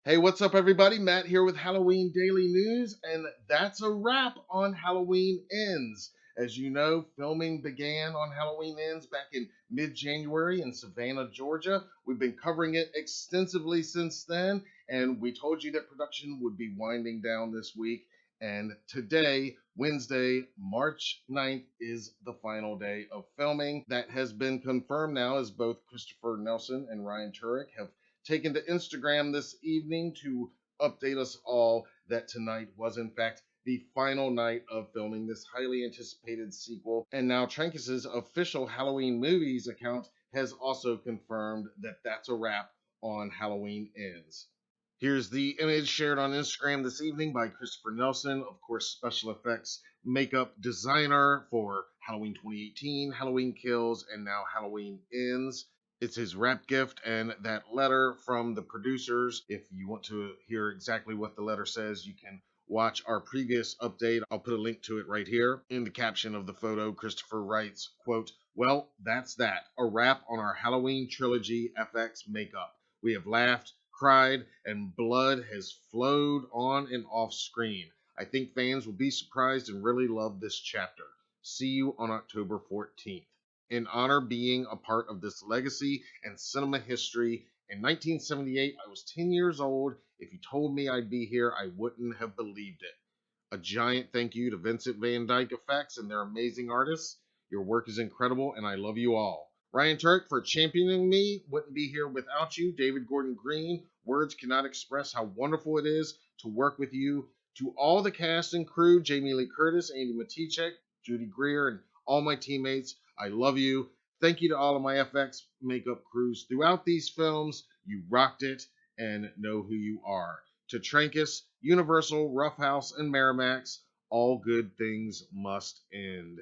Hey, what's up, everybody? Matt here with Halloween Daily News, and that's a wrap on Halloween Ends. As you know, filming began on Halloween Ends back in mid January in Savannah, Georgia. We've been covering it extensively since then, and we told you that production would be winding down this week. And today, Wednesday, March 9th, is the final day of filming. That has been confirmed now, as both Christopher Nelson and Ryan Turek have taken to Instagram this evening to update us all that tonight was, in fact, the final night of filming this highly anticipated sequel. And now Trankis's official Halloween Movies account has also confirmed that that's a wrap on Halloween Ends. Here's the image shared on Instagram this evening by Christopher Nelson, of course, special effects makeup designer for Halloween 2018, Halloween Kills, and now Halloween Ends. It's his wrap gift and that letter from the producers. If you want to hear exactly what the letter says, you can watch our previous update. I'll put a link to it right here. In the caption of the photo, Christopher writes, quote, "Well, that's that. A wrap on our Halloween trilogy FX makeup. We have laughed, cried, and blood has flowed on and off screen. I think fans will be surprised and really love this chapter. See you on October 14th. In honor being a part of this legacy and cinema history. In 1978, I was 10 years old. If you told me I'd be here, I wouldn't have believed it. A giant thank you to Vincent Van Dyke Effects and their amazing artists. Your work is incredible, and I love you all. Ryan Turek for championing me. Wouldn't be here without you. David Gordon Green. Words cannot express how wonderful it is to work with you. To all the cast and crew, Jamie Lee Curtis, Andy Matichek, Judy Greer, and all my teammates, I love you. Thank you to all of my FX makeup crews throughout these films. You rocked it and know who you are. To Trankis, Universal, Roughhouse, and Miramax, all good things must end.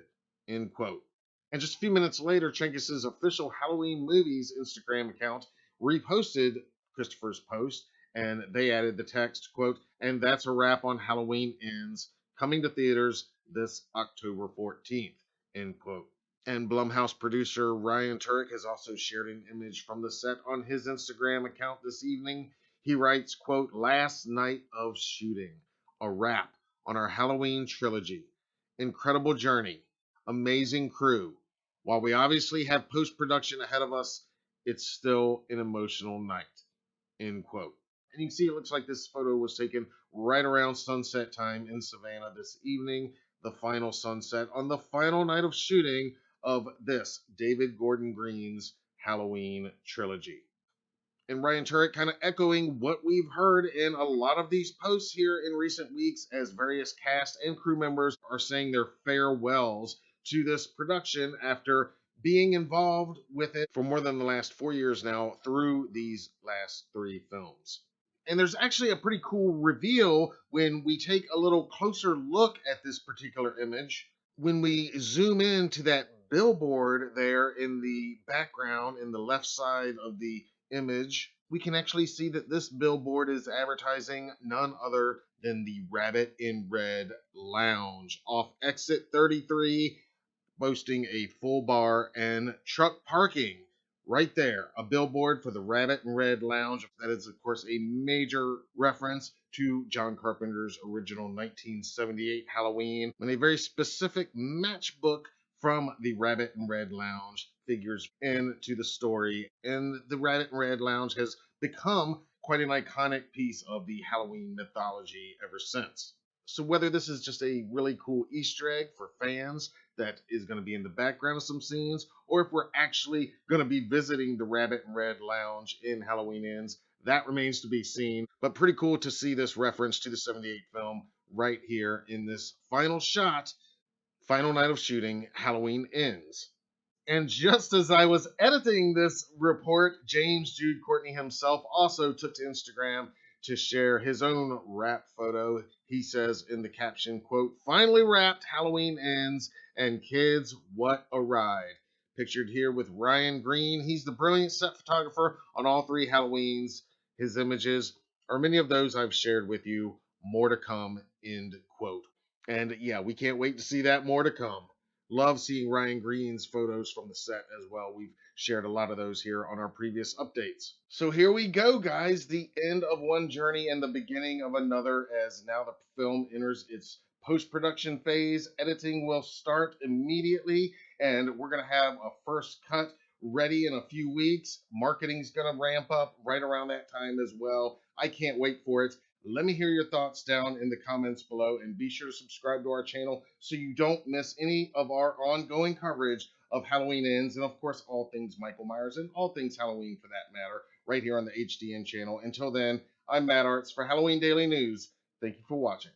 End quote. And just a few minutes later, Trankis's official Halloween Movies Instagram account reposted Christopher's post, and they added the text, quote, "And that's a wrap on Halloween Ends, coming to theaters this October 14th, end quote." And Blumhouse producer Ryan Turek has also shared an image from the set on his Instagram account this evening. He writes, quote, "Last night of shooting, a wrap on our Halloween trilogy. Incredible journey, amazing crew. While we obviously have post-production ahead of us, it's still an emotional night," end quote. And you can see it looks like this photo was taken right around sunset time in Savannah this evening, the final sunset on the final night of shooting of this David Gordon Green's Halloween trilogy. And Ryan Turek kind of echoing what we've heard in a lot of these posts here in recent weeks, as various cast and crew members are saying their farewells to this production after being involved with it for more than the last 4 years now through these last three films. And there's actually a pretty cool reveal when we take a little closer look at this particular image. When we zoom in to that billboard there in the background in the left side of the image, we can actually see that this billboard is advertising none other than the Rabbit in Red Lounge off exit 33, boasting a full bar and truck parking. Right there, a billboard for the Rabbit in Red Lounge. That is, of course, a major reference to John Carpenter's original 1978 Halloween, and a very specific matchbook from the Rabbit in Red Lounge figures into the story. And the Rabbit in Red Lounge has become quite an iconic piece of the Halloween mythology ever since. So whether this is just a really cool Easter egg for fans that is going to be in the background of some scenes, or if we're actually going to be visiting the Rabbit and Red Lounge in Halloween Ends, that remains to be seen. But pretty cool to see this reference to the 78 film right here in this final shot, final night of shooting, Halloween Ends. And just as I was editing this report, James Jude Courtney himself also took to Instagram to share his own wrap photo. He says in the caption, quote, "Finally wrapped, Halloween Ends, and kids, what a ride." Pictured here with Ryan Green. He's the brilliant set photographer on all three Halloweens. His images are many of those I've shared with you. More to come, end quote. And yeah, we can't wait to see that more to come. Love seeing Ryan Green's photos from the set as well. We've shared a lot of those here on our previous updates. So here we go, guys. The end of one journey and the beginning of another, as now the film enters its post production phase. Editing will start immediately, and we're going to have a first cut ready in a few weeks. Marketing's going to ramp up right around that time as well. I can't wait for it. Let me hear your thoughts down in the comments below, and be sure to subscribe to our channel so you don't miss any of our ongoing coverage of Halloween Ends, and of course all things Michael Myers and all things Halloween for that matter, right here on the HDN channel. Until then, I'm Matt Arts for Halloween Daily News. Thank you for watching.